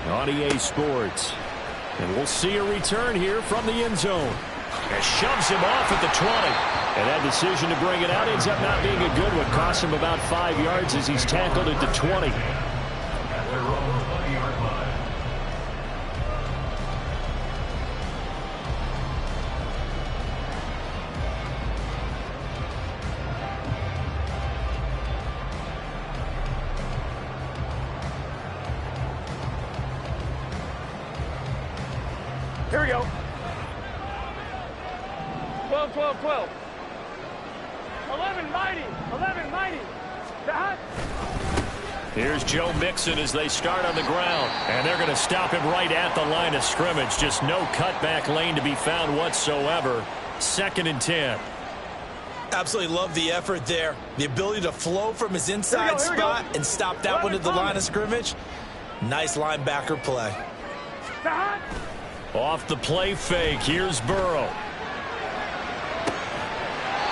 on EA Sports. And we'll see a return here from the end zone. And shoves him off at the 20. And that decision to bring it out ends up not being a good one. Costs him about 5 yards as he's tackled at the 20. Here we go. 12, 12, 12. 11 mighty. 11 mighty. That. Here's Joe Mixon as they start on the ground. And they're going to stop him right at the line of scrimmage. Just no cutback lane to be found whatsoever. 2nd and 10. Absolutely love the effort there. The ability to flow from his inside spot and stop that one at the line of scrimmage. Nice linebacker play. That. Off the play fake, here's Burrow.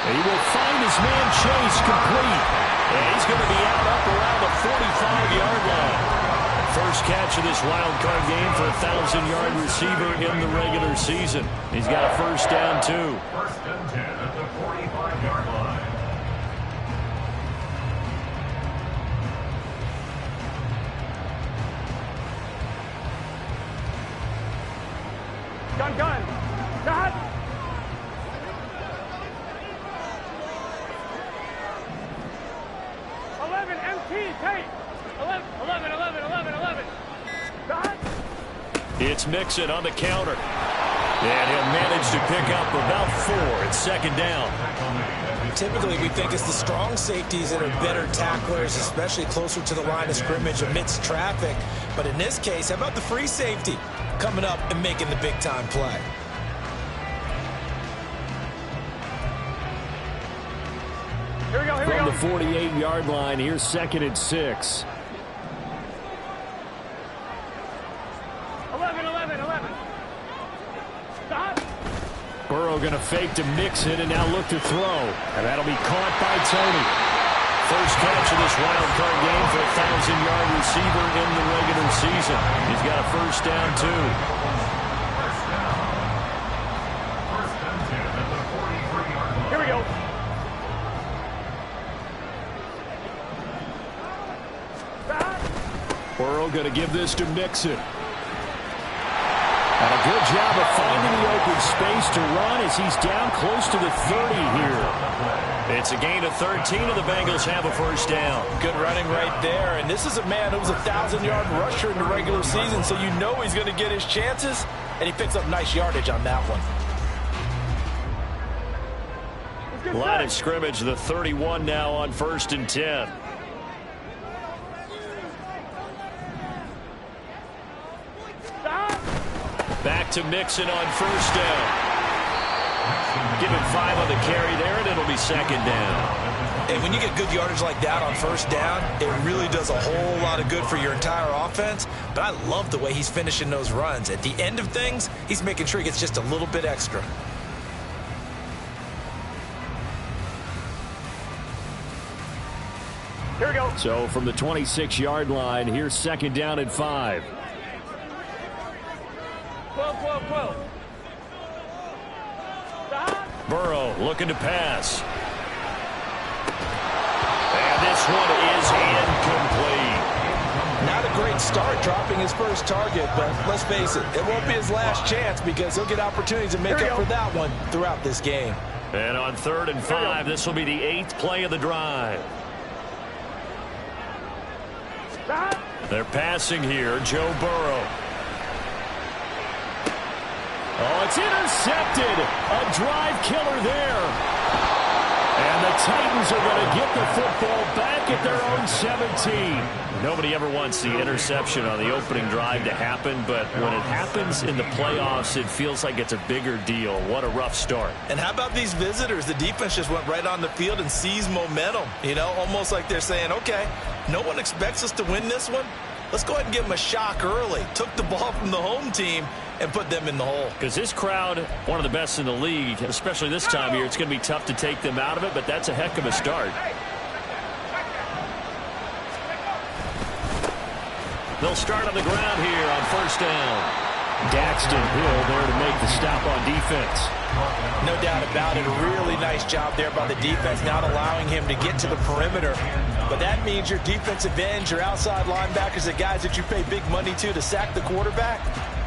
He will find his man Chase complete. And he's going to be out up around the 45-yard line. First catch of this wild card game for a 1,000-yard receiver in the regular season. He's got a first down, too. 1st and 10 at the 45-yard line. Gun. That. 11 MT. Tape. 11. That. It's Mixon on the counter. And he'll manage to pick up about 4 at 2nd down. Typically, we think it's the strong safeties that are better tacklers, especially closer to the line of scrimmage amidst traffic. But in this case, how about the free safety coming up and making the big-time play? Here we go. From the 48-yard line, here's 2nd and 6. 11. Stop. Burrow going to fake to Mixon and now look to throw. And that'll be caught by Tony. First catch of this wild card game for a 1,000-yard receiver in the regular season. He's got a first down, too. Here we go. Burrow going to give this to Mixon. And a good job of finding the open space to run as he's down close to the 30 here. It's a gain of 13, and the Bengals have a first down. Good running right there. And this is a man who was a 1,000-yard rusher in the regular season, so you know he's going to get his chances, and he picks up nice yardage on that one. Line of scrimmage, the 31 now on 1st and 10. Back to Mixon on first down. Give him 5 on the carry there, and it'll be 2nd down. And when you get good yardage like that on first down, it really does a whole lot of good for your entire offense. But I love the way he's finishing those runs. At the end of things, he's making sure he gets just a little bit extra. Here we go. So from the 26-yard line, here's 2nd down and 5. 12. Burrow looking to pass. And this one is incomplete. Not a great start dropping his first target, but let's face it, it won't be his last chance because he'll get opportunities to make up for that one throughout this game. And on 3rd and 5, this will be the 8th play of the drive. They're passing here, Joe Burrow. Oh, it's intercepted. A drive killer there. And the Titans are going to get the football back at their own 17. Nobody ever wants the interception on the opening drive to happen, but when it happens in the playoffs, it feels like it's a bigger deal. What a rough start. And how about these visitors? The defense just went right on the field and seized momentum. You know, almost like they're saying, okay, no one expects us to win this one. Let's go ahead and give them a shock early. Took the ball from the home team and put them in the hole. Because this crowd, one of the best in the league, especially this time of year, it's going to be tough to take them out of it, but that's a heck of a start. They'll start on the ground here on first down. Daxton Hill there to make the stop on defense. No doubt about it. A really nice job there by the defense, not allowing him to get to the perimeter. But that means your defensive ends, your outside linebackers, the guys that you pay big money to sack the quarterback,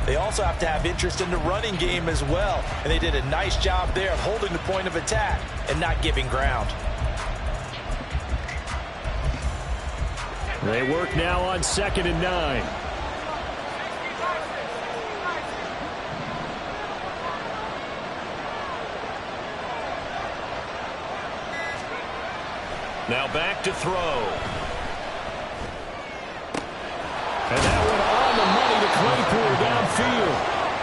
they also have to have interest in the running game as well. And they did a nice job there of holding the point of attack and not giving ground. They work now on 2nd and 9. Now back to throw. And that one on the money to Claypool downfield.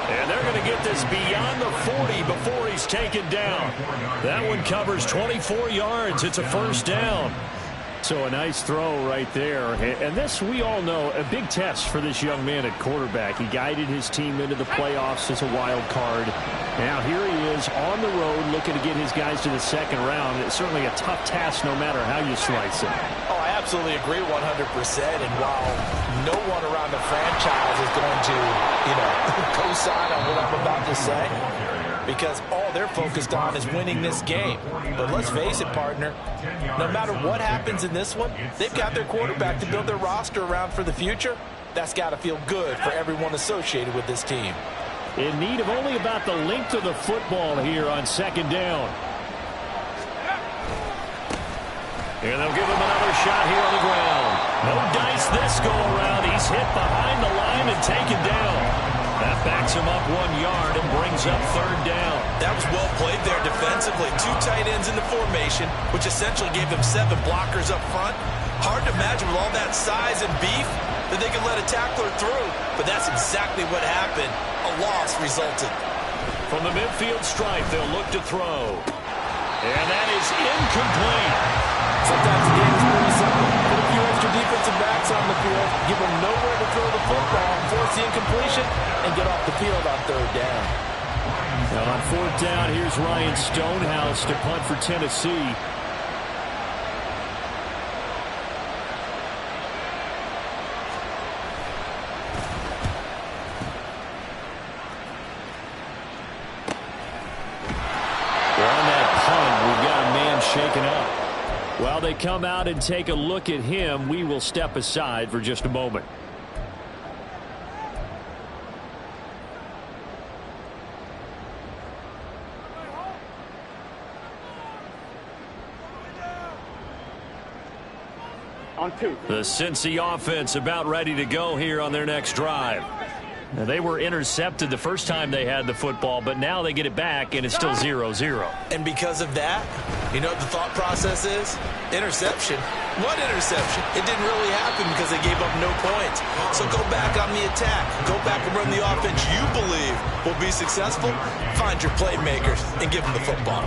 And they're going to get this beyond the 40 before he's taken down. That one covers 24 yards. It's a first down. So a nice throw right there. And this, we all know, a big test for this young man at quarterback. He guided his team into the playoffs as a wild card. Now here he is on the road looking to get his guys to the second round. It's certainly a tough task no matter how you slice it. Oh, I absolutely agree 100%. And while no one around the franchise is going to, co-sign on what I'm about to say, because all they're focused on is winning this game. But let's face it, partner, no matter what happens in this one, they've got their quarterback to build their roster around for the future. That's got to feel good for everyone associated with this team. In need of only about the length of the football here on 2nd down. And they'll give him another shot here on the ground. No dice this go around. He's hit behind the line and taken down. That backs him up 1 yard and brings up 3rd down. That was well played there defensively. 2 tight ends in the formation, which essentially gave them 7 blockers up front. Hard to imagine with all that size and beef that they could let a tackler through. But that's exactly what happened. A loss resulted. From the midfield stripe, they'll look to throw. And that is incomplete. Sometimes the game is pretty simple. Put a few extra defensive backs on the field, give them nowhere to throw the football, force the incompletion, and get off the field on 3rd down. Now on 4th down, here's Ryan Stonehouse to punt for Tennessee. On that punt, we've got a man shaken up. While they come out and take a look at him, we will step aside for just a moment. On 2. The Cincy offense about ready to go here on their next drive. Now, they were intercepted the first time they had the football, but now they get it back, and it's still 0-0. And because of that, you know what the thought process is? Interception. What interception? It didn't really happen because they gave up no points. So go back on the attack. Go back and run the offense you believe will be successful. Find your playmakers and give them the football.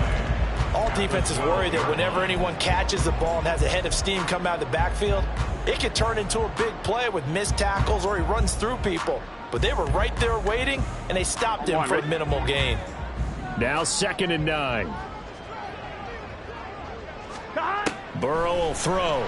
All defenses worry that whenever anyone catches the ball and has a head of steam come out of the backfield, it could turn into a big play with missed tackles or he runs through people. But they were right there waiting, and they stopped him for a minimal gain. Now 2nd and 9. Burrow will throw.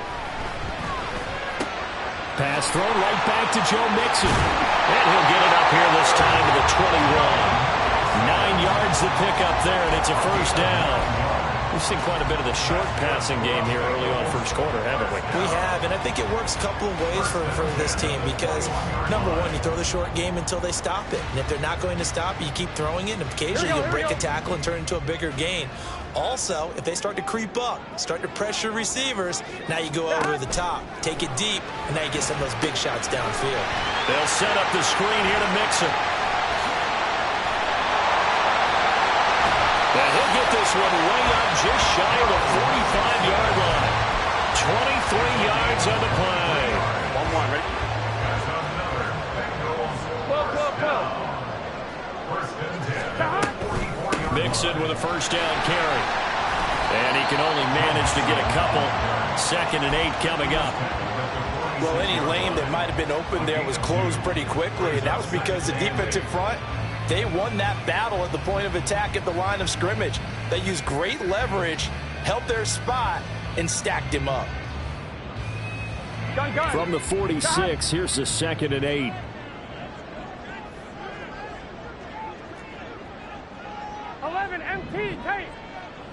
Pass thrown right back to Joe Mixon. And he'll get it up here this time to the 21. 9 yards to pick up there, and it's a first down. We've seen quite a bit of the short passing game here early on first quarter, haven't we? We have, and I think it works a couple of ways for this team because, number one, you throw the short game until they stop it. And if they're not going to stop it, you keep throwing it, and occasionally you'll break a tackle and turn it into a bigger gain. Also, if they start to creep up, start to pressure receivers, now you go over the top, take it deep, and now you get some of those big shots downfield. They'll set up the screen here to Mixon. And he'll get this one way up just shy of the 45-yard line. 23 yards on the play. 1-1, ready? 12. Mixon with a first down carry. And he can only manage to get a couple. 2nd and 8 coming up. Well, any lane that might have been open there was closed pretty quickly, and that was because the defensive front, they won that battle at the point of attack at the line of scrimmage. They used great leverage, held their spot, and stacked him up. From the 46, here's the 2nd and 8. 11, MT, tight.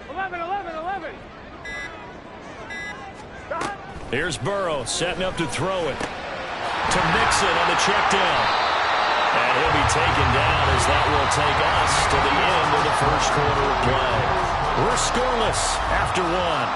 11, 11, 11. Here's Burrow setting up to throw it to Mixon on the check down. And he'll be taken down as that will take us to the end of the first quarter of play. We're scoreless after one.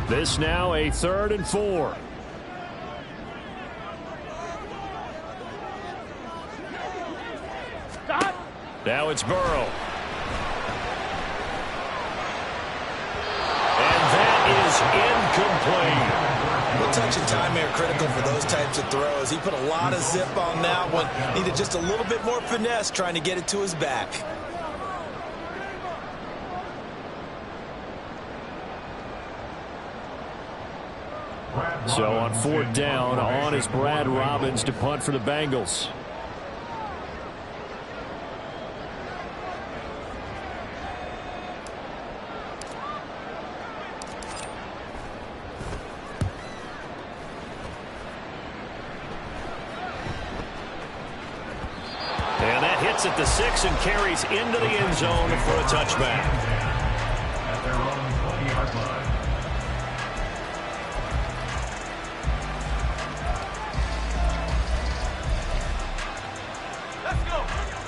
This now a 3rd and 4. Stop. Now it's Burrow. And that is incomplete. Well, touch and time are critical for those types of throws. He put a lot of zip on that one. Needed just a little bit more finesse trying to get it to his back. So on 4th down, on is Brad Robbins to punt for the Bengals. And that hits at the 6 and carries into the end zone for a touchback. At their own 20-yard line.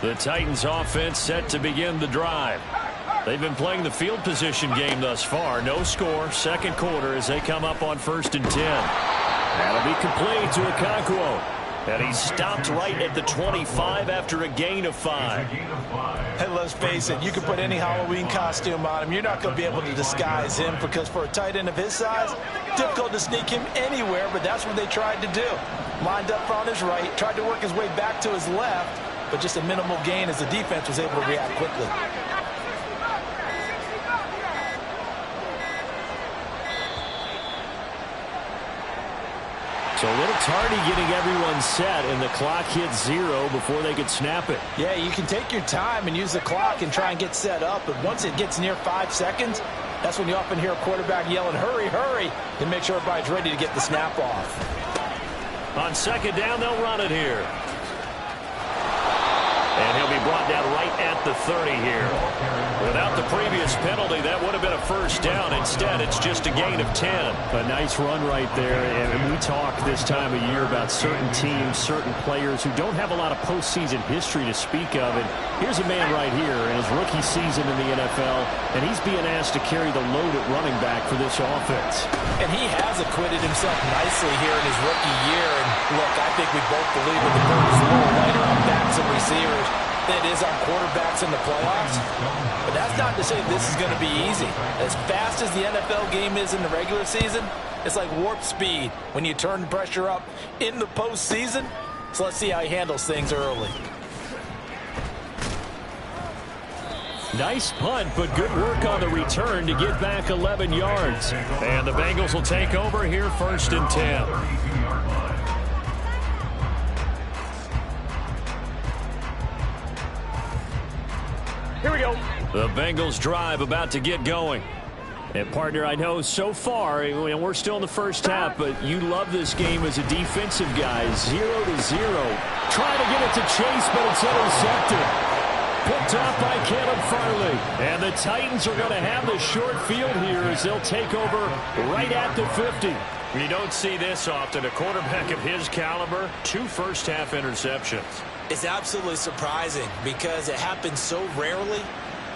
The Titans offense set to begin the drive. They've been playing the field position game thus far. No score, second quarter as they come up on 1st and 10. That'll be complete to Okonkwo. And he's stopped right at the 25 after a gain of 5. Hey, let's face it, you can put any Halloween costume on him. You're not going to be able to disguise him because for a tight end of his size, difficult to sneak him anywhere, but that's what they tried to do. Lined up on his right, tried to work his way back to his left, but just a minimal gain as the defense was able to react quickly. So a little tardy getting everyone set, and the clock hits 0 before they could snap it. Yeah, you can take your time and use the clock and try and get set up, but once it gets near 5 seconds, that's when you often hear a quarterback yelling, hurry, hurry, to make sure everybody's ready to get the snap off. On 2nd down, they'll run it here. And he'll be brought down right at the 30 here. Without the previous penalty, that would have been a 1st down. Instead, it's just a gain of 10. A nice run right there. And we talk this time of year about certain teams, certain players who don't have a lot of postseason history to speak of. And here's a man right here in his rookie season in the NFL, and he's being asked to carry the load at running back for this offense. And he has acquitted himself nicely here in his rookie year. And look, I think we both believe that the burden is a little lighter on backs and receivers than it is on quarterbacks in the playoffs. But that's not to say this is going to be easy. As fast as the NFL game is in the regular season, it's like warp speed when you turn the pressure up in the postseason. So let's see how he handles things early. Nice punt, but good work on the return to get back 11 yards. And the Bengals will take over here 1st and 10. Here we go. The Bengals drive about to get going. And, partner, I know so far, and we're still in the first half, but you love this game as a defensive guy. 0-0. Trying to get it to Chase, but it's intercepted. Picked off by Caleb Farley. And the Titans are going to have the short field here as they'll take over right at the 50. You don't see this often. A quarterback of his caliber, 2 first-half interceptions. It's absolutely surprising because it happens so rarely.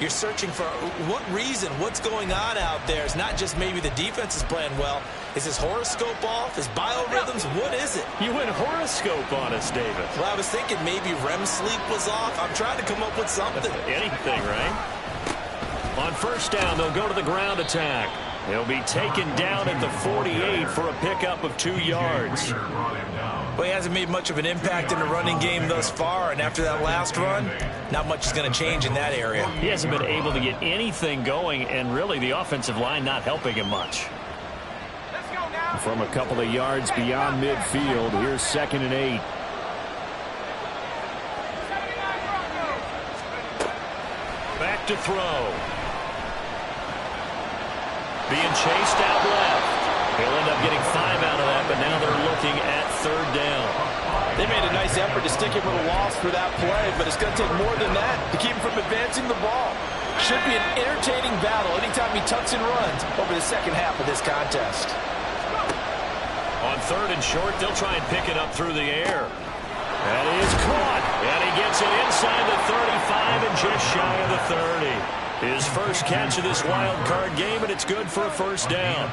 You're searching for what reason, what's going on out there. It's not just maybe the defense is playing well. Is his horoscope off? His biorhythms? What is it? You went horoscope on us, David. Well, I was thinking maybe REM sleep was off. I'm trying to come up with something. Anything, right? On 1st down, they'll go to the ground attack. He'll be taken down at the 48 for a pickup of 2 yards. Well, he hasn't made much of an impact in the running game thus far, and after that last run, not much is going to change in that area. He hasn't been able to get anything going, and really the offensive line not helping him much. Let's go now. From a couple of yards beyond midfield, here's 2nd and 8. Back to throw. Being chased out left. He'll end up getting 5 out of that, but now they're looking at 3rd down. They made a nice effort to stick him with a loss for that play, but it's going to take more than that to keep him from advancing the ball. Should be an entertaining battle anytime he tucks and runs over the second half of this contest. On 3rd and short, they'll try and pick it up through the air. That is caught, and he gets it inside the 35 and just shy of the 30. His first catch of this wild card game, and it's good for a 1st down.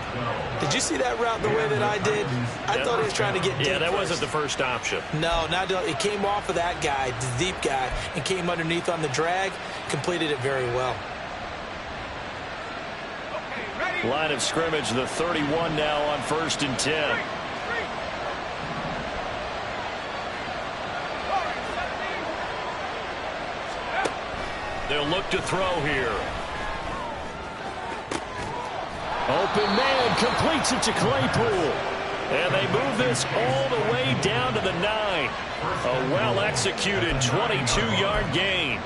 Did you see that route the way that I did? I thought he was trying to get deep. Yeah, that first. wasn't the first option. No, not it came off of that guy, the deep guy, and came underneath on the drag, completed it very well. Line of scrimmage, the 31 now on 1st and 10. They'll look to throw here. Open man completes it to Claypool. And they move this all the way down to the 9. A well-executed 22-yard gain.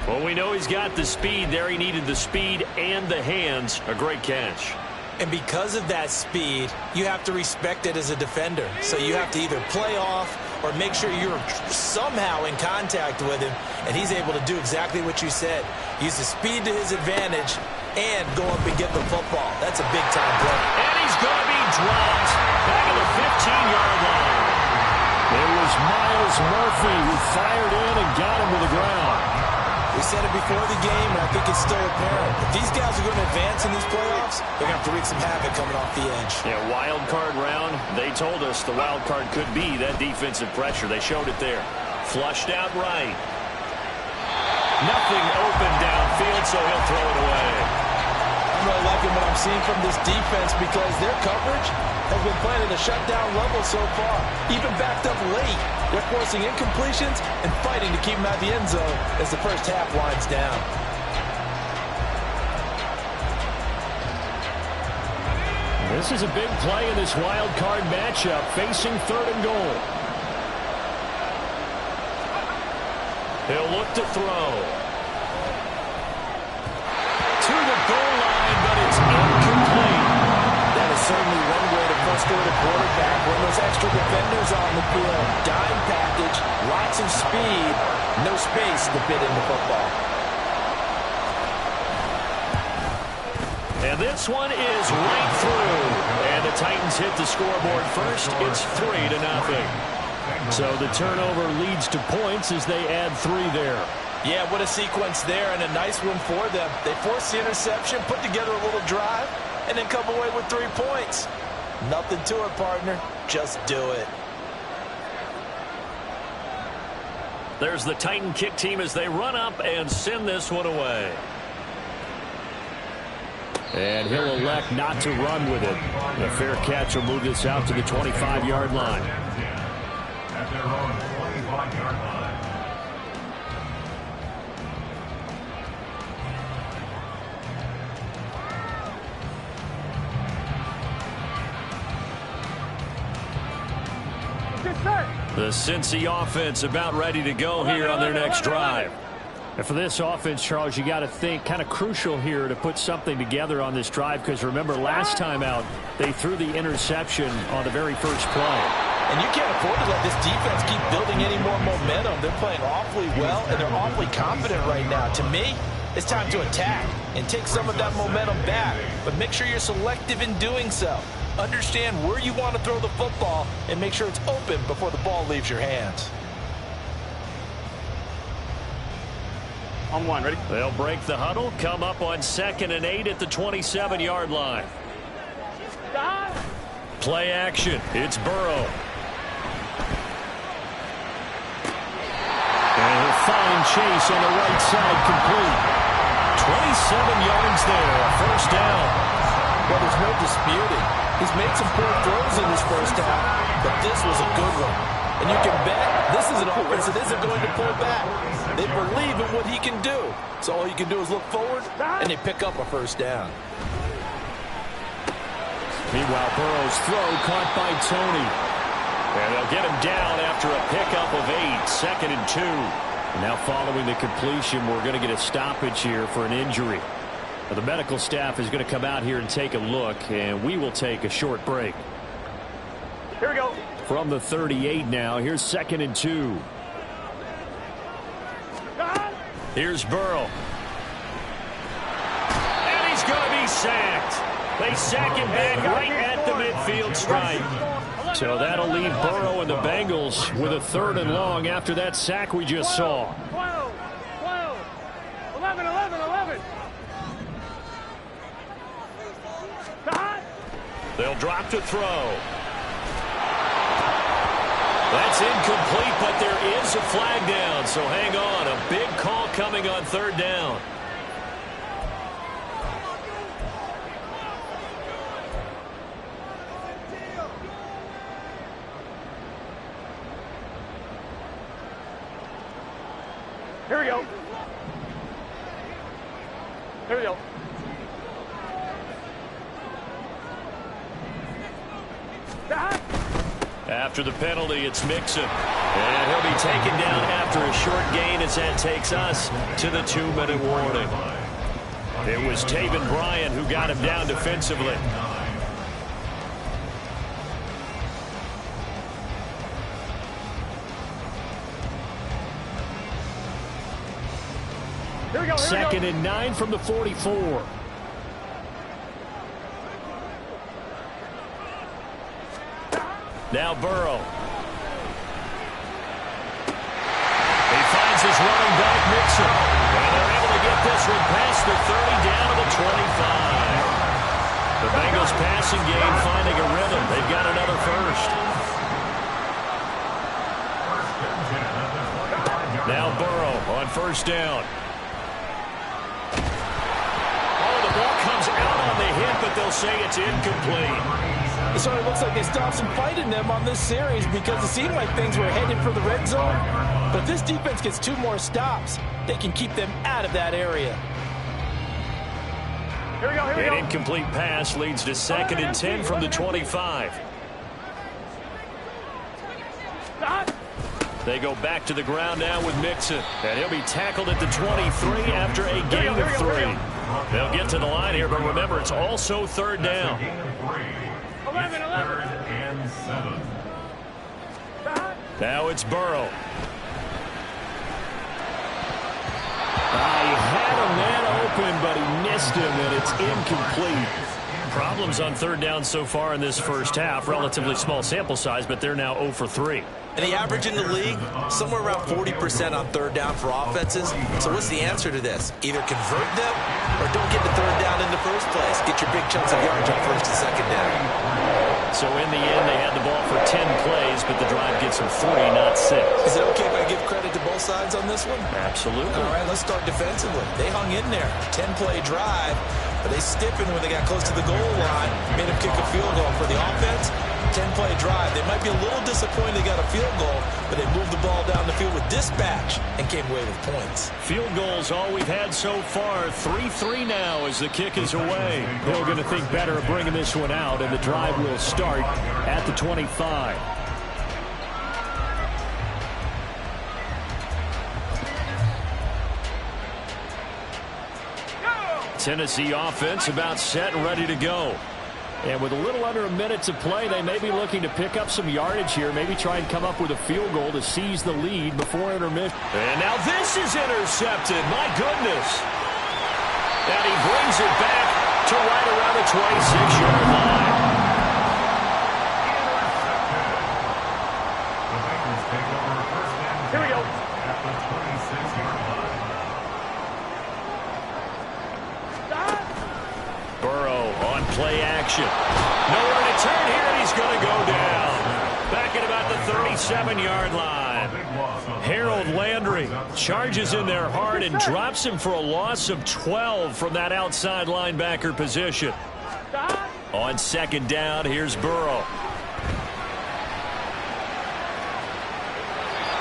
Well, we know he's got the speed there. He needed the speed and the hands. A great catch. And because of that speed, you have to respect it as a defender. So you have to either play off or make sure you're somehow in contact with him, and he's able to do exactly what you said. Use the speed to his advantage and go up and get the football. That's a big-time play. And he's going to be dropped back at the 15-yard line. It was Miles Murphy who fired in and got him to the ground. We said it before the game, and I think it's still apparent. If these guys are going to advance in these playoffs, they're going to have to wreak some havoc coming off the edge. Yeah, wild card round. They told us the wild card could be that defensive pressure. They showed it there. Flushed out right. Nothing open downfield, so he'll throw it away. I'm really liking what I'm seeing from this defense because their coverage has been playing at a shutdown level so far. Even backed up late, they're forcing incompletions and fighting to keep them out of the end zone as the first half winds down. This is a big play in this wild card matchup, facing 3rd and goal. He'll look to throw. To the goal line, but it's incomplete. That is certainly one way to frustrate a quarterback when those extra defenders on the field. Dime package, lots of speed, no space to fit in the football. And this one is right through. And the Titans hit the scoreboard first. It's 3-0. So the turnover leads to points as they add 3 there. Yeah, what a sequence there, and a nice one for them. They forced the interception, put together a little drive, and then come away with 3 points. Nothing to it, partner. Just do it. There's the Titan kick team as they run up and send this one away. And he'll elect not to run with it. A fair catch will move this out to the 25-yard line. At their own 25-yard line. The Cincy offense about ready to go here on their next drive. And for this offense, Charles, you got to think kind of crucial here to put something together on this drive, because remember last time out they threw the interception on the very first play. And you can't afford to let this defense keep building any more momentum. They're playing awfully well, and they're awfully confident right now. To me, it's time to attack and take some of that momentum back, but make sure you're selective in doing so. Understand where you want to throw the football and make sure it's open before the ball leaves your hands. On 1, ready? They'll break the huddle, come up on 2nd and 8 at the 27-yard line. Play action. It's Burrow. And he'll find Chase on the right side, complete. 27 yards there, a first down. Well, there's no disputing. He's made some poor throws in this first half, but this was a good one. And you can bet this is an offense that isn't going to pull back. They believe in what he can do. So all you can do is look forward, and they pick up a first down. He Meanwhile, Burrow's throw caught by Tony. And they'll get him down after a pickup of 8, 2nd and 2. Now following the completion, we're going to get a stoppage here for an injury. Now, the medical staff is going to come out here and take a look, and we will take a short break. Here we go. From the 38 now, here's 2nd and 2. Here's Burrow. And he's going to be sacked. They sack him back right at the midfield stripe. So that'll leave Burrow and the Bengals with a 3rd and long after that sack we just saw. 12, 11, 11, 11. They'll drop to throw. That's incomplete, but there is a flag down, so hang on. A big call coming on 3rd down. Here we go. Here we go. After the penalty, it's Mixon. And he'll be taken down after a short gain as that takes us to the 2-minute warning. It was Taven Bryan who got him down defensively. Here we go. 2nd and 9 from the 44. Now Burrow. He finds his running back, Mixon. And they're able to get this one past the 30 down to the 25. The Bengals passing game finding a rhythm. They've got another first. Now Burrow on 1st down. Oh, the ball comes out on the hit, but they'll say it's incomplete. It sort of looks like they stopped some fight in them on this series because it seemed like things were headed for the red zone. But if this defense gets 2 more stops, they can keep them out of that area. Here we go. Here we go. An incomplete pass leads to 2nd and 10 from the 25. They go back to the ground now with Mixon. And he'll be tackled at the 23 after a gain of 3. They'll get to the line here, but remember, it's also 3rd down. 11, 11. And 7. Now it's Burrow. He had a man open, but he missed him, and it's incomplete. Problems on 3rd down so far in this first half. Relatively small sample size, but they're now 0 for 3. And the average in the league, somewhere around 40% on 3rd down for offenses. So what's the answer to this? Either convert them or don't get the 3rd down in the first place. Get your big chunks of yards on 1st and 2nd down. So in the end, they had the ball for 10 plays, but the drive gets them 3, not 6. Is it okay if I give credit to both sides on this one? Absolutely. All right, let's start defensively. They hung in there. 10-play drive, but they stiffened when they got close to the goal line. Made them kick a field goal for the offense. 10-play drive. They might be a little disappointed they got a field goal, but they moved the ball down the field with dispatch and came away with points. Field goals all we've had so far. 3-3 now as the kick is away. They're going to think better of bringing this one out, and the drive will start at the 25. Tennessee offense about set and ready to go. And with a little under a minute to play, they may be looking to pick up some yardage here, maybe try and come up with a field goal to seize the lead before intermission. And now this is intercepted. My goodness. And he brings it back to right around the 26-yard line. Here we go. At the 26-yard line. Burrow on play action. Nowhere to turn here, and he's going to go down. Back at about the 37-yard line. Harold Landry charges in there hard and drops him for a loss of 12 from that outside linebacker position. On 2nd down, here's Burrow.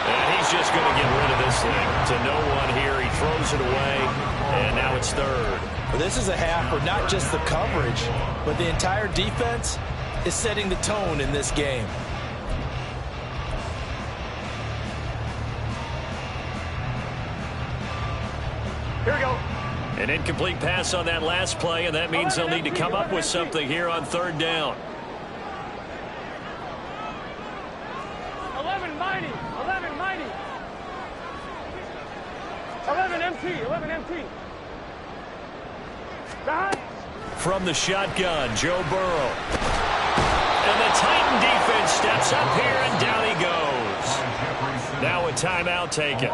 And he's just going to get rid of this thing to no one here. He throws it away, and now it's 3rd. Well, this is a half where not just the coverage, but the entire defense is setting the tone in this game. Here we go. An incomplete pass on that last play, and that means they'll need to come up with something here on third down. 11 mighty. 11 mighty. 11 MT. 11 MT. Behind. From the shotgun, Joe Burrow. And the Titan defense steps up here, and down he goes. Now a timeout taken.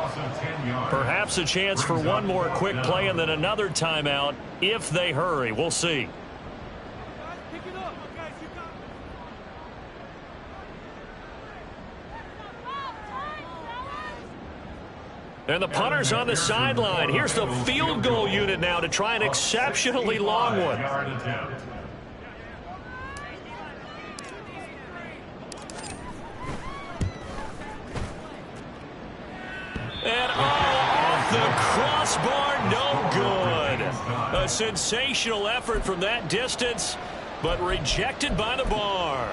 Perhaps a chance for one more quick play and then another timeout if they hurry. We'll see. And the punter's on the sideline. Here's the field goal unit now to try an exceptionally long one. And off the crossbar, no good. A sensational effort from that distance, but rejected by the bar.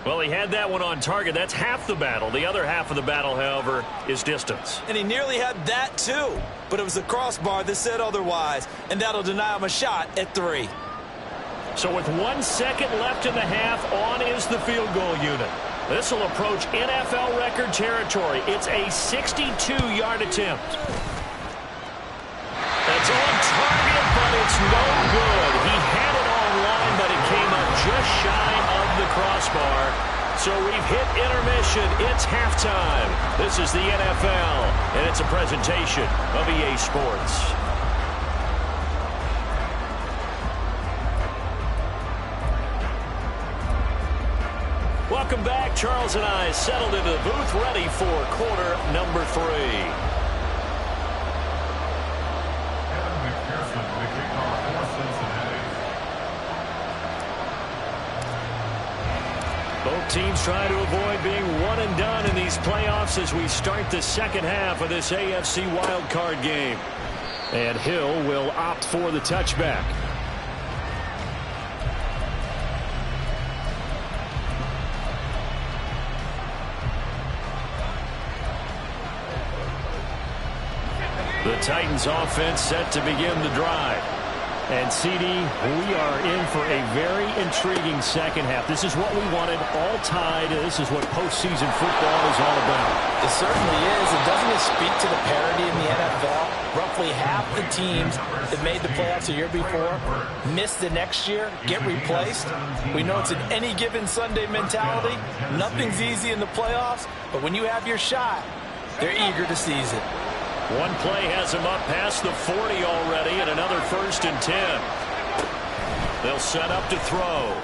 Well, he had that one on target. That's half the battle. The other half of the battle, however, is distance. And he nearly had that too, but it was the crossbar that said otherwise, and that'll deny him a shot at 3. So with 1 second left in the half, on is the field goal unit. This will approach NFL record territory. It's a 62-yard attempt. That's on target, but it's no good. He had it on line, but it came up just shy of the crossbar. So we've hit intermission. It's halftime. This is the NFL, and it's a presentation of EA Sports. Welcome back. Charles and I settled into the booth, ready for quarter number 3. Both teams trying to avoid being one and done in these playoffs as we start the second half of this AFC wildcard game. And Hill will opt for the touchback. The Titans offense set to begin the drive. And, CD, we are in for a very intriguing second half. This is what we wanted, all tied. This is what postseason football is all about. It certainly is. And doesn't it speak to the parity in the NFL? Roughly half the teams that made the playoffs a year before miss the next year, get replaced. We know it's an any given Sunday mentality. Nothing's easy in the playoffs, but when you have your shot, they're eager to seize it. One play has him up past the 40 already, and another 1st and 10. They'll set up to throw.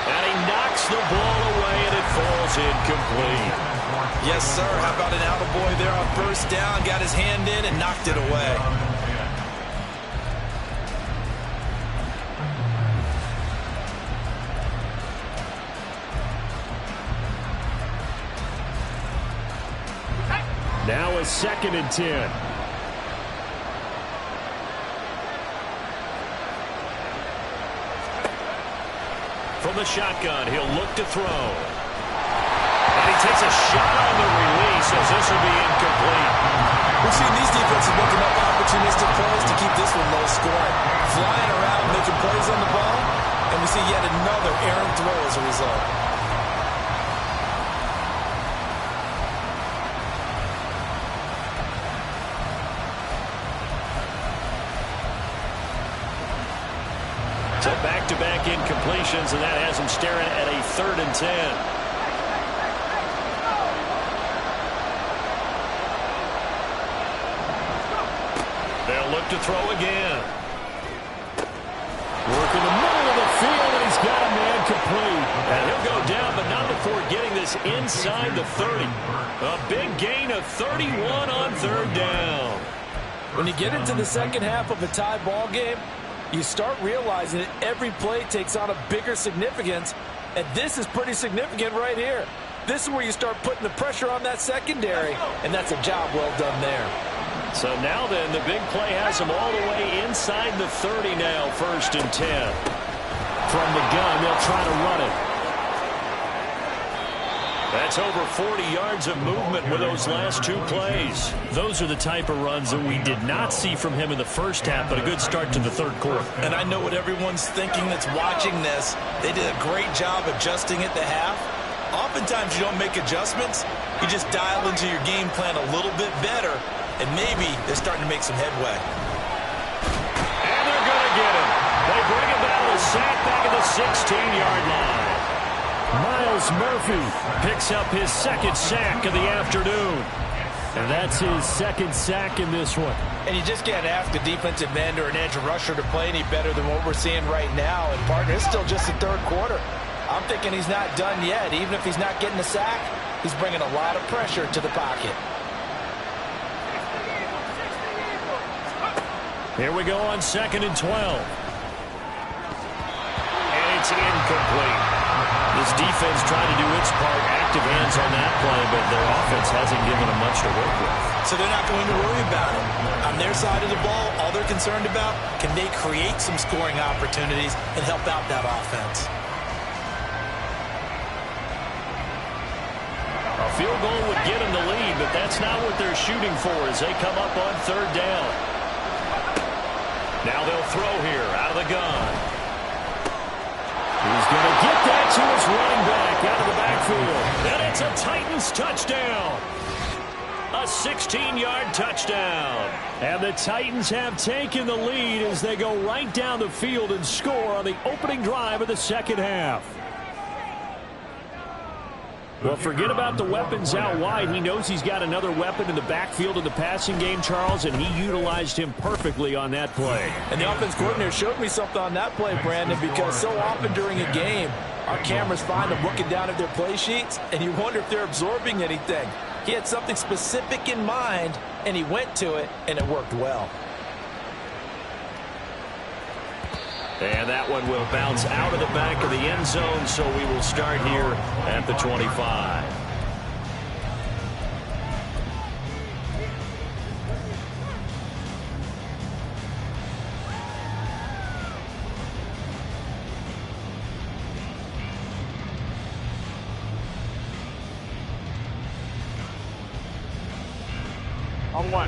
And he knocks the ball away, and it falls incomplete. Yes, sir. How about an attaboy there on 1st down? Got his hand in and knocked it away. Now a 2nd and 10. From the shotgun, he'll look to throw. And he takes a shot on the release as this will be incomplete. We've seen these defenses making up opportunistic plays to keep this one low scoring. Flying around, making plays on the ball, and we see yet another errant throw as a result. So back-to-back incompletions, and that has him staring at a 3rd and 10. They'll look to throw again. Work in the middle of the field, and he's got a man complete. And he'll go down, but not before getting this inside the 30. A big gain of 31 on 3rd down. When you get into the second half of a tie ball game, you start realizing that every play takes on a bigger significance, and this is pretty significant right here. This is where you start putting the pressure on that secondary, and that's a job well done there. So now then, the big play has him all the way inside the 30 now, 1st and 10. From the gun, they'll try to run it. That's over 40 yards of movement with those last 2 plays. Those are the type of runs that we did not see from him in the first half, but a good start to the third quarter. And I know what everyone's thinking that's watching this. They did a great job adjusting at the half. Oftentimes you don't make adjustments. You just dial into your game plan a little bit better, and maybe they're starting to make some headway. And they're going to get him. They bring him down with a sack back at the 16-yard line. Myles Murphy picks up his second sack of the afternoon. And that's his second sack in this one. And you just can't ask a defensive end or an edge rusher to play any better than what we're seeing right now. And, partner, it's still just the third quarter. I'm thinking he's not done yet. Even if he's not getting a sack, he's bringing a lot of pressure to the pocket. Here we go on 2nd and 12. And it's incomplete. This defense trying to do its part, active hands on that play, but their offense hasn't given them much to work with. So they're not going to worry about it. On their side of the ball, all they're concerned about, can they create some scoring opportunities and help out that offense? A field goal would get them the lead, but that's not what they're shooting for as they come up on 3rd down. Now they'll throw here out of the gun. He's going to get that to his running back out of the backfield. And it's a Titans touchdown. A 16-yard touchdown. And the Titans have taken the lead as they go right down the field and score on the opening drive of the second half. Well, forget about the weapons out wide. He knows he's got another weapon in the backfield of the passing game, Charles, and he utilized him perfectly on that play. And the offense coordinator showed me something on that play, Brandon, because so often during a game, our cameras find them looking down at their play sheets, and you wonder if they're absorbing anything. He had something specific in mind, and he went to it, and it worked well. And that one will bounce out of the back of the end zone, so we will start here at the 25.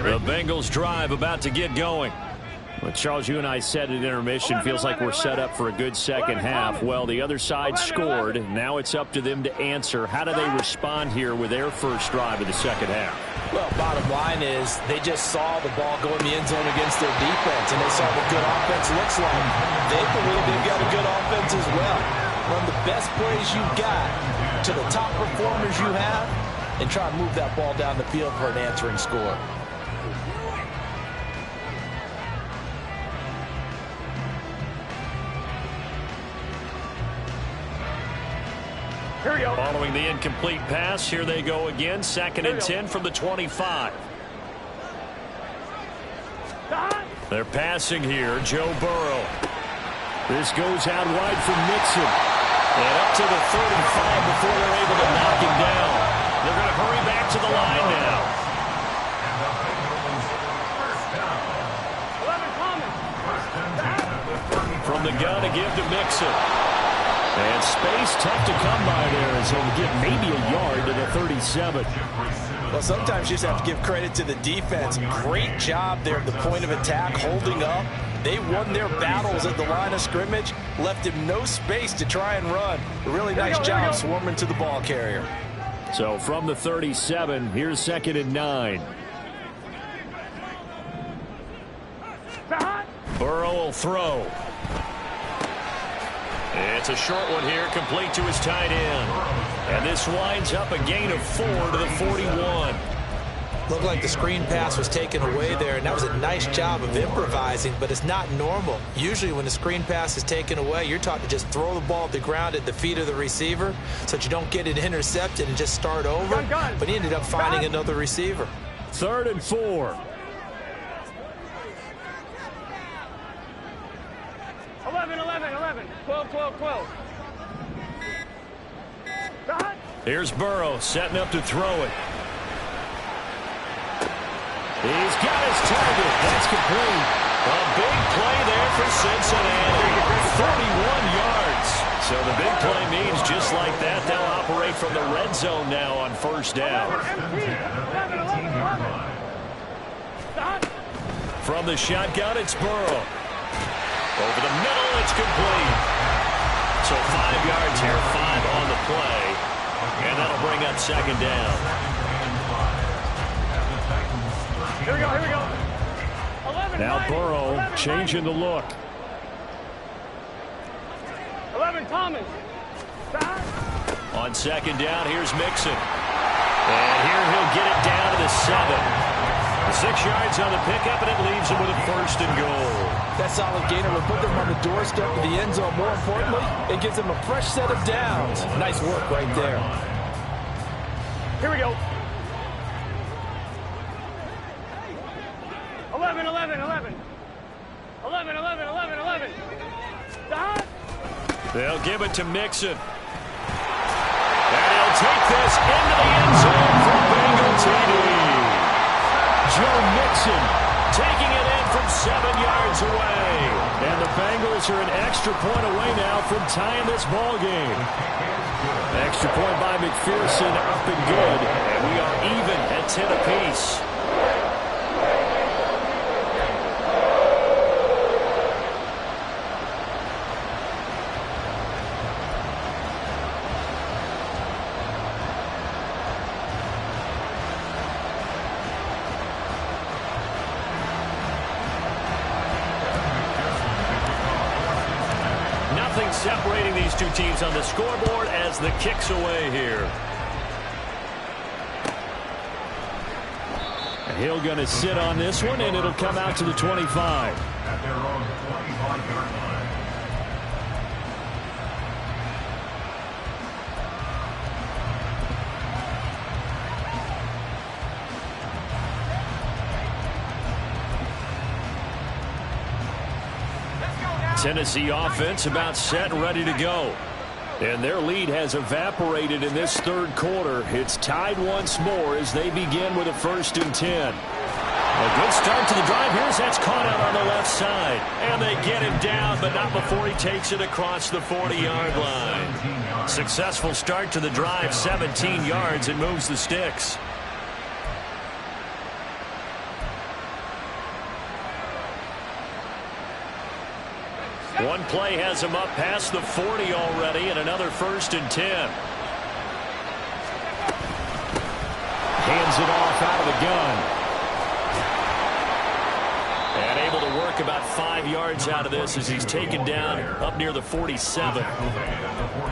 The Bengals drive about to get going. Well, Charles, you and I said at intermission, feels like we're set up for a good second half. Well, the other side scored. Now it's up to them to answer. How do they respond here with their first drive of the second half? Well, bottom line is they just saw the ball go in the end zone against their defense, and they saw what good offense looks like. They believe they've got a good offense as well. Run the best plays you've got to the top performers you have and try and move that ball down the field for an answering score. Following the incomplete pass, here they go again. 2nd and 10 from the 25. They're passing here. Joe Burrow. This goes out wide from Mixon. And up to the 35 before they're able to knock him down. They're going to hurry back to the line now. From the gun to give to Mixon. And space tough to come by there as he'll get maybe a yard to the 37. Well, sometimes you just have to give credit to the defense. Great job there at the point of attack, holding up. They won their battles at the line of scrimmage, left him no space to try and run. A really nice job swarming to the ball carrier. So from the 37, here's 2nd and 9. Burrow will throw. It's a short one here, complete to his tight end. And this winds up a gain of 4 to the 41. Looked like the screen pass was taken away there, and that was a nice job of improvising, but it's not normal. Usually when the screen pass is taken away, you're taught to just throw the ball at the ground at the feet of the receiver so that you don't get it intercepted and just start over. But he ended up finding another receiver. 3rd and 4. 12. Here's Burrow setting up to throw it. He's got his target. That's complete. A big play there for Cincinnati. 31 yards. just like that, they'll operate from the red zone now on first down. From the shotgun, it's Burrow. Over the middle, it's complete. So 5 yards here, 5 on the play. And that'll bring up second down. Here we go, here we go. 11, Now 90, Burrow 11, changing the look. 11, Thomas. Stop. On second down, here's Mixon. And here he'll get it down to the 7. 6 yards on the pickup, and it leaves him with a first and goal. That solid gainer will put them on the doorstep of the end zone. More importantly, it gives them a fresh set of downs. Nice work right there. Here we go. 11, 11, 11. 11, 11, 11, 11. Stop. They'll give it to Mixon. And he'll take this into the end zone for Bengal TD. Joe Mixon taking it in from 7 yards away. And the Bengals are an extra point away now from tying this ball game. Extra point by McPherson, up and good. And we are even at 10 apiece. Separating these two teams on the scoreboard as the kick's away here. Hill going to sit on this one, and it'll come out to the 25. At their own 25-yard line. Tennessee offense about set and ready to go. And their lead has evaporated in this third quarter. It's tied once more as they begin with a 1st and 10. A good start to the drive. Here's that's caught out on the left side. And they get him down, but not before he takes it across the 40-yard line. Successful start to the drive, 17 yards, and moves the sticks. One play has him up past the 40 already, and another 1st and 10. Hands it off out of the gun. And able to work about 5 yards out of this as he's taken down up near the 47.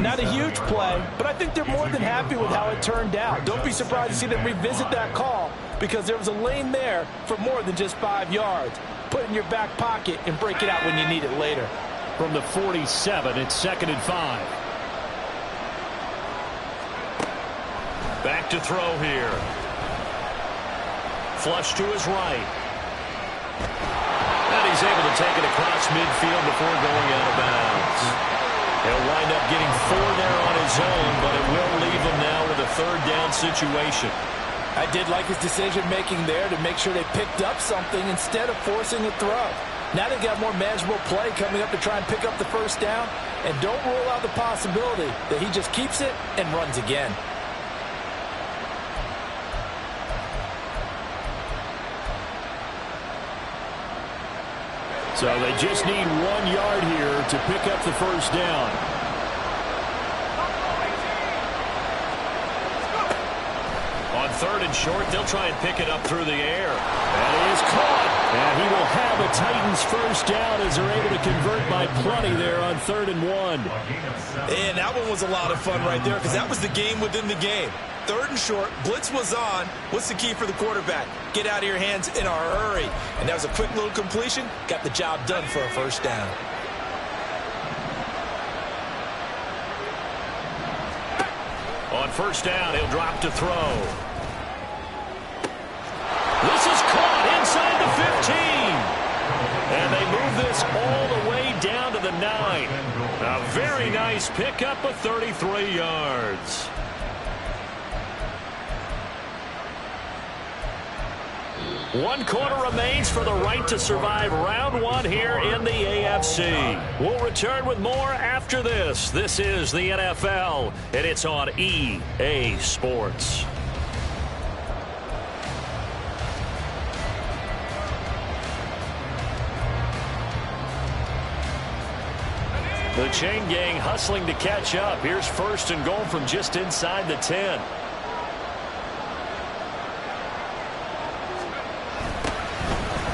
Not a huge play, but I think they're more than happy with how it turned out. Don't be surprised to see them revisit that call because there was a lane there for more than just 5 yards. Put it in your back pocket and break it out when you need it later. From the 47, it's 2nd and 5. Back to throw here. Flush to his right. And he's able to take it across midfield before going out of bounds. He'll wind up getting 4 there on his own, but it will leave him now with a 3rd down situation. I did like his decision-making there to make sure they picked up something instead of forcing a throw. Now they've got more manageable play coming up to try and pick up the 1st down, and don't rule out the possibility that he just keeps it and runs again. So they just need 1 yard here to pick up the 1st down. On 3rd and short, they'll try and pick it up through the air. That is caught. And he will have a Titans 1st down as they're able to convert by plenty there on 3rd and 1. And that one was a lot of fun right there because that was the game within the game. 3rd and short, blitz was on. What's the key for the quarterback? Get out of your hands in a hurry. And that was a quick little completion. Got the job done for a 1st down. On 1st down, he'll drop to throw. This is caught inside the 15. And they move this all the way down to the 9. A very nice pickup of 33 yards. 1 quarter remains for the right to survive round 1 here in the AFC. We'll return with more after this. This is the NFL, and it's on EA Sports. The chain gang hustling to catch up. Here's 1st and goal from just inside the 10.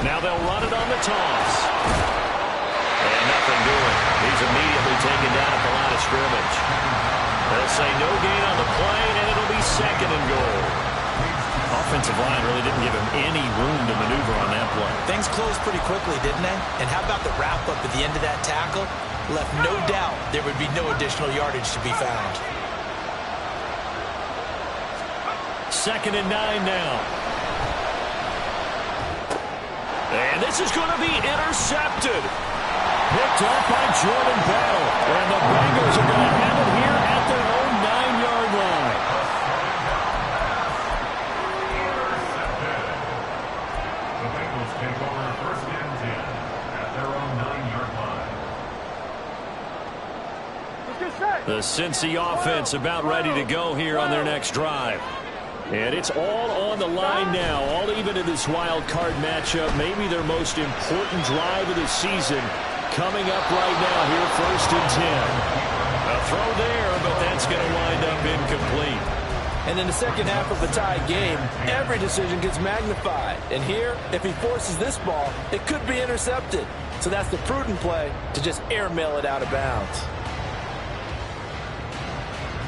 Now they'll run it on the toss. And nothing doing. He's immediately taken down at the line of scrimmage. They'll say no gain on the play, and it'll be 2nd and goal. Offensive line really didn't give him any room to maneuver on that play. Things closed pretty quickly, didn't they? And how about the wrap-up at the end of that tackle? Left no doubt there would be no additional yardage to be found. 2nd and 9 now. And this is going to be intercepted. Picked off by Jordan Battle. And the Bengals are going to have it here at their own 9-yard line. The Bengals take over 1st and 10 at their own 9-yard line. The Cincy offense about ready to go here on their next drive. And it's all on the line now, all even in this wild card matchup. Maybe their most important drive of the season coming up right now here, 1st and 10. A throw there, but that's going to wind up incomplete. And in the second half of a tied game, every decision gets magnified. And here, if he forces this ball, it could be intercepted. So that's the prudent play to just airmail it out of bounds.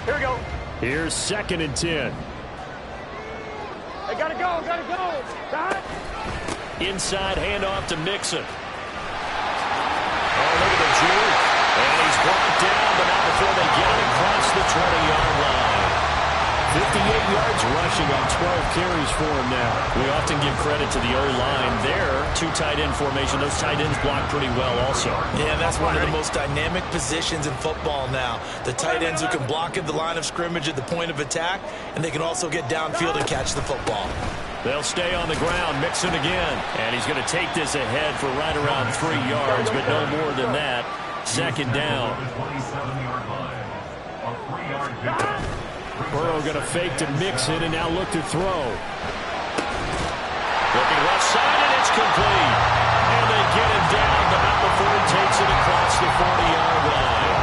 Here we go. Here's 2nd and 10. They gotta go, gotta go. Dot. Inside handoff to Mixon. Oh, look at the juke. And he's brought down, but not before they get it across the 20-yard line. 58 yards rushing on 12 carries for him now. We often give credit to the O-line there. 2 tight end formation. Those tight ends block pretty well also. Yeah, that's one of the most dynamic positions in football now. The tight ends who can block at the line of scrimmage at the point of attack, and they can also get downfield and catch the football. They'll stay on the ground. Mixon again. And he's going to take this ahead for right around 3 yards, but no more than that. 2nd down. Burrow going to fake to Mixon and now look to throw. Looking left side, and it's complete. And they get him down, but not before he takes it across the 40-yard line.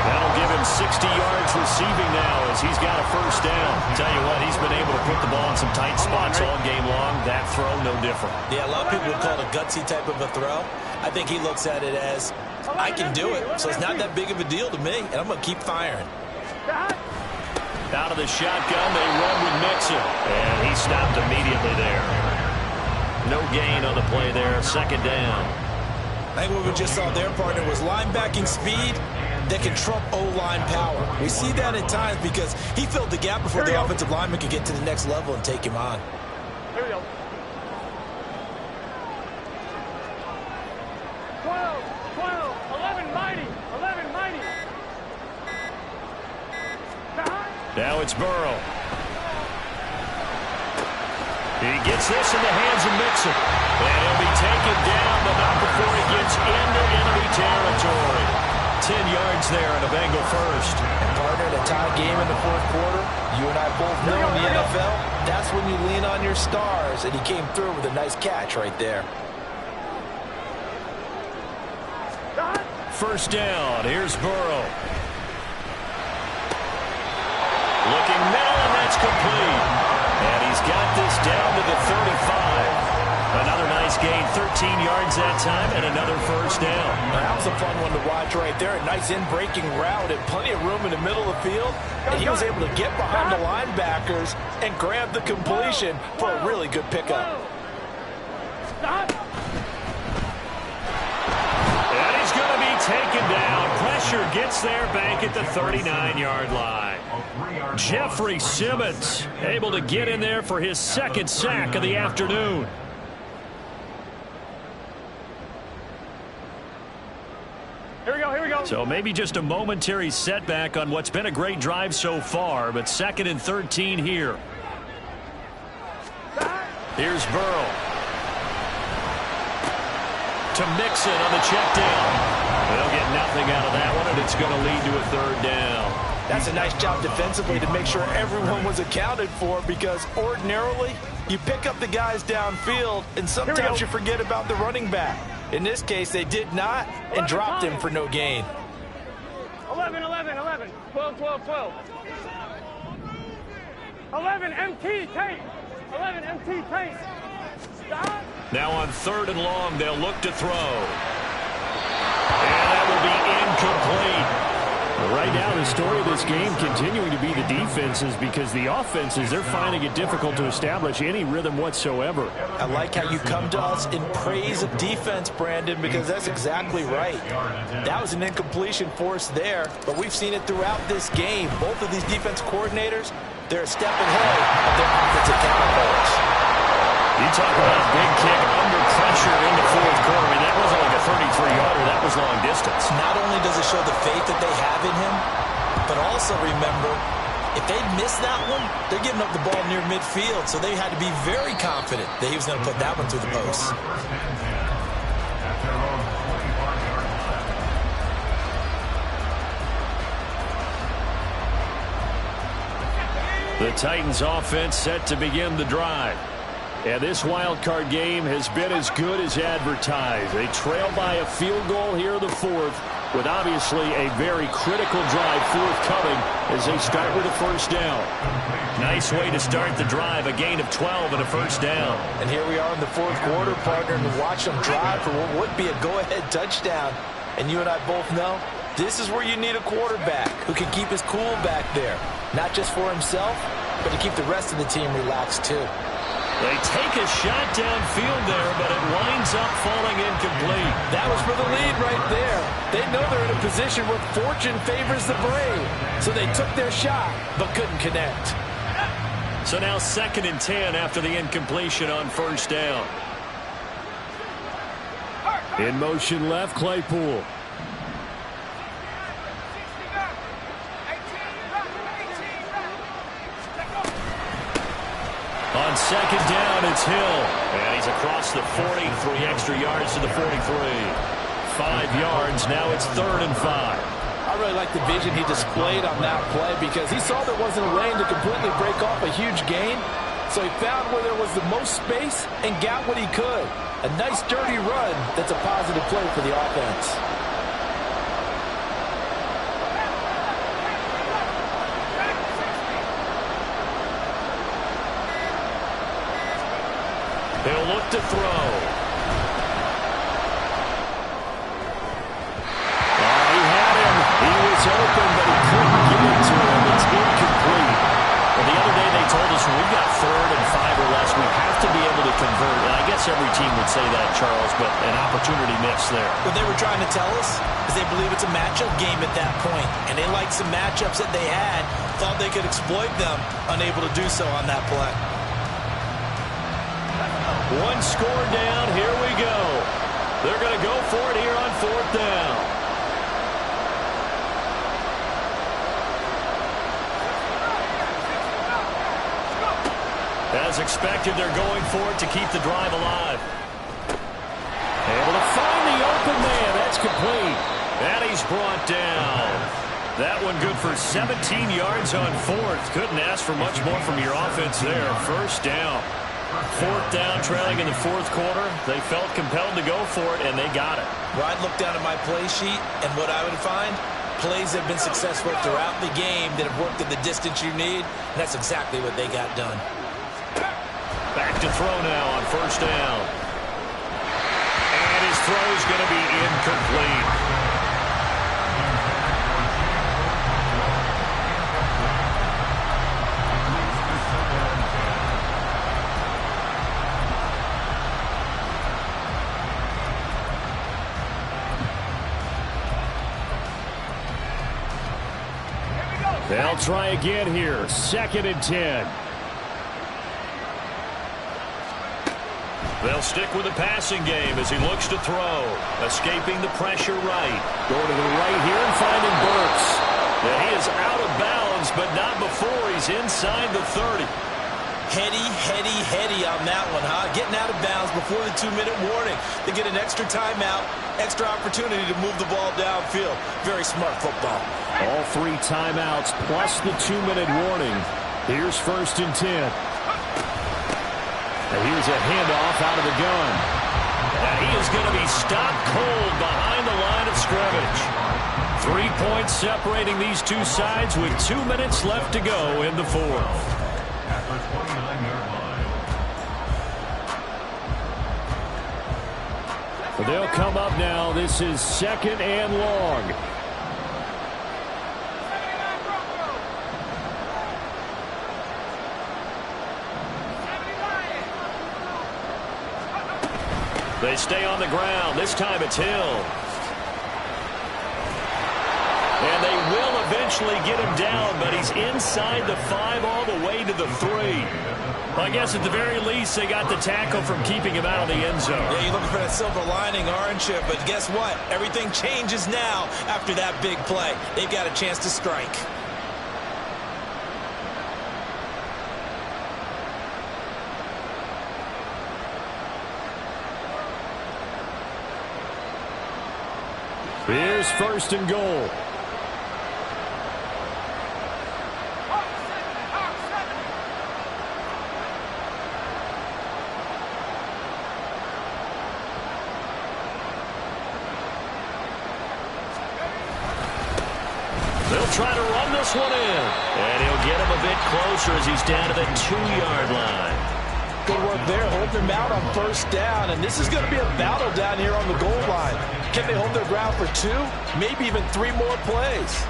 That'll give him 60 yards receiving now as he's got a 1st down. Tell you what, he's been able to put the ball in some tight spots all game long. That throw, no different. Yeah, a lot of people would call it a gutsy type of a throw. I think he looks at it as, I can do it, so it's not that big of a deal to me, and I'm going to keep firing. Out of the shotgun, they run with Mixon. And he stopped immediately there. No gain on the play there. 2nd down. I think what we just saw there, partner, was linebacking speed that can trump O-line power. We see that at times because he filled the gap before the offensive lineman could get to the next level and take him on. Here we go. 12, 11 mighty, 11 mighty. Now it's Burrow. He gets this in the hands of Mixon. And he'll be taken down, but not before he gets into enemy territory. 10 yards there and a Bengal 1st. And partner, in a tie game in the 4th quarter, you and I both know in the NFL, that's when you lean on your stars, and he came through with a nice catch right there. 1st down. Here's Burrow. Looking middle, and that's complete. And he's got this down to the 35. Another nice gain, 13 yards that time, and another 1st down. That was a fun one to watch right there. A nice in-breaking route and plenty of room in the middle of the field. And he was able to get behind the linebackers and grab the completion for a really good pickup. And he's going to be taken down. Pressure gets there back at the 39-yard line. Jeffrey Simmons able to get in there for his 2nd sack of the afternoon. Here we go, here we go. So maybe just a momentary setback on what's been a great drive so far, but 2nd and 13 here. Here's Burrow. to Mixon on the check down. They'll get nothing out of that one, and it's going to lead to a third down. That's a nice job defensively to make sure everyone was accounted for, because ordinarily you pick up the guys downfield and sometimes you forget about the running back. In this case, they did not and dropped him for no gain. 11, 11, 11. 12, 12, 12. 11, MT, tank. 11, MT, tank. Stop. Now on 3rd and long, they'll look to throw. And that will be incomplete. Right now, the story of this game continuing to be the defenses, because the offenses, they're finding it difficult to establish any rhythm whatsoever. I like how you come to us in praise of defense, Brandon, because that's exactly right. That was an incompletion forced there, but we've seen it throughout this game. Both of these defense coordinators, they're a step ahead of their offensive counterparts. You talk about a big kick under pressure in the 4th quarter. I mean, that wasn't like a 33-yarder. That was long distance. Not only does it show the faith that they have in him, but also remember, if they miss that one, they're giving up the ball near midfield, so they had to be very confident that he was going to put that one through the post. The Titans offense set to begin the drive. And this wild card game has been as good as advertised. They trail by a field goal here in the 4th, with obviously a very critical drive forthcoming as they start with a first down. Nice way to start the drive, a gain of 12 and a first down. And here we are in the 4th quarter, partner, and to watch them drive for what would be a go-ahead touchdown. And you and I both know this is where you need a quarterback who can keep his cool back there, not just for himself, but to keep the rest of the team relaxed too. They take a shot downfield there, but it winds up falling incomplete. That was for the lead right there. They know they're in a position where fortune favors the brave. So they took their shot, but couldn't connect. So now 2nd and 10 after the incompletion on first down. In motion left, Claypool. On 2nd down, it's Hill. And he's across the 40, 3 extra yards to the 43. 5 yards, now it's 3rd and 5. I really like the vision he displayed on that play, because he saw there wasn't a lane to completely break off a huge gain. So he found where there was the most space and got what he could. A nice dirty run that's a positive play for the offense. He'll look to throw. He had him. He was open, but he couldn't get it to him. It's incomplete. Well, the other day they told us when we've got 3rd and 5 or less, we have to be able to convert. And I guess every team would say that, Charles, but an opportunity missed there. What they were trying to tell us is they believe it's a matchup game at that point, and they liked some matchups that they had, thought they could exploit them, unable to do so on that play. One score down, here we go. They're going to go for it here on 4th down. As expected, they're going for it to keep the drive alive. Able to find the open man. That's complete. And he's brought down. That one good for 17 yards on 4th. Couldn't ask for much more from your offense there. First down. 4th down, trailing in the 4th quarter. They felt compelled to go for it, and they got it. Well, I'd look down at my play sheet, and what I would find, plays that have been successful throughout the game that have worked at the distance you need, and that's exactly what they got done. Back to throw now on first down. And his throw is going to be incomplete. They'll try again here. 2nd and 10. They'll stick with the passing game as he looks to throw. Escaping the pressure right. Going to the right here and finding Burks. And he is out of bounds, but not before he's inside the 30. heady on that one, huh? Getting out of bounds before the 2-minute warning. They get an extra timeout, extra opportunity to move the ball downfield. Very smart football. All 3 timeouts plus the 2-minute warning. Here's 1st and 10. And here's a handoff out of the gun. And he is going to be stopped cold behind the line of scrimmage. 3 points separating these two sides with 2 minutes left to go in the 4th. At the 29-yard line. They'll come up now. This is 2nd and long. They stay on the ground. This time it's Hill. And they will eventually get him down, but he's inside the 5 all the way to the 3. Well, I guess at the very least they got the tackle from keeping him out of the end zone. Yeah, you're looking for that silver lining, aren't you? But guess what? Everything changes now after that big play. They've got a chance to strike. Here's 1st and goal. They'll try to run this one in. And he'll get him a bit closer as he's down to the 2-yard line. Good work there, holding them out on 1st down. And this is going to be a battle down here on the goal line. Can they hold their ground for 2, maybe even 3 more plays?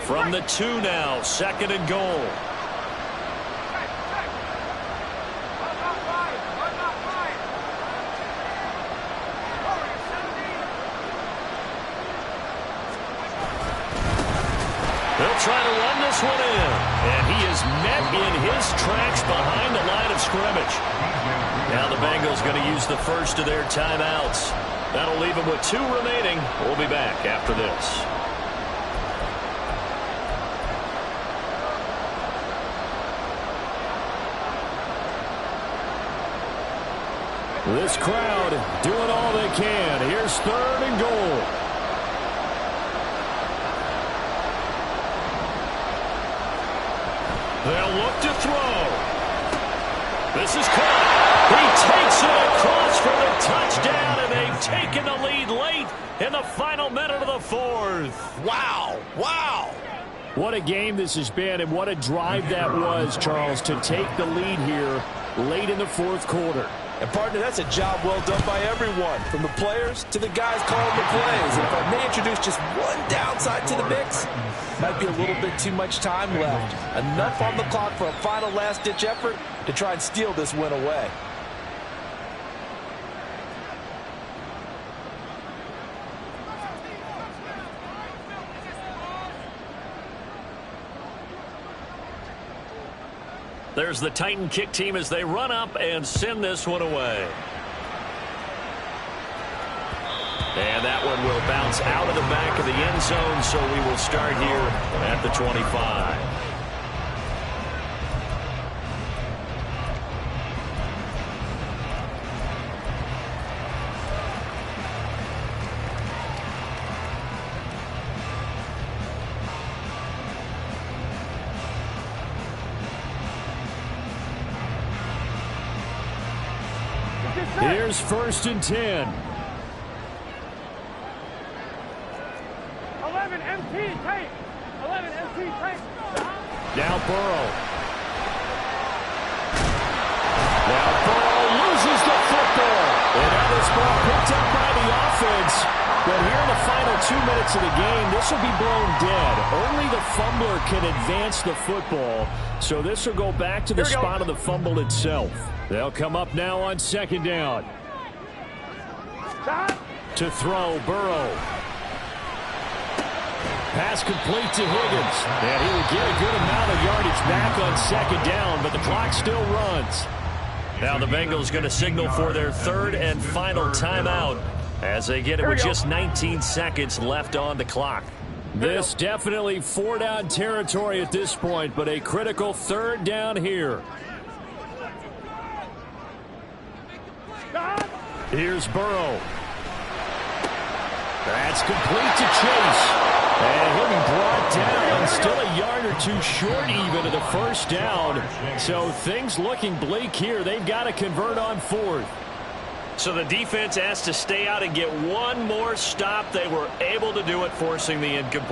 From the 2 now, 2nd and goal. They'll try to run this one in. And he is met in his tracks behind the line of scrimmage. Now the Bengals going to use the first of their timeouts. That'll leave them with 2 remaining. We'll be back after this. This crowd doing all they can. Here's 3rd and goal. They'll look to throw. This is caught. He takes it across for the touchdown, and they've taken the lead late in the final minute of the 4th. Wow. Wow. What a game this has been, and what a drive that was, Charles, to take the lead here late in the 4th quarter. And, partner, that's a job well done by everyone, from the players to the guys calling the plays. And if I may introduce just one downside to the mix, might be a little bit too much time left. Enough on the clock for a final last-ditch effort to try and steal this win away. There's the Titan kick team as they run up and send this one away. And that one will bounce out of the back of the end zone, so we will start here at the 25. Here's 1st and 10. 11 MT tight. 11 MT tight. Now Burrow. Now Burrow loses the football. And now this ball picked up by the offense. But here in the final 2 minutes of the game, this will be blown dead. Only the fumbler can advance the football. So this will go back to the spot of the fumble itself. They'll come up now on 2nd down. To throw, Burrow. Pass complete to Higgins. And he will get a good amount of yardage back on 2nd down, but the clock still runs. Now the Bengals going to signal for their third and final timeout as they get it with just 19 seconds left on the clock. This definitely four-down territory at this point, but a critical third down here. Here's Burrow. That's complete to Chase. And he'll be brought down, still a yard or two short even of the first down. So things looking bleak here. They've got to convert on fourth. So the defense has to stay out and get one more stop. They were able to do it, forcing the incomplete.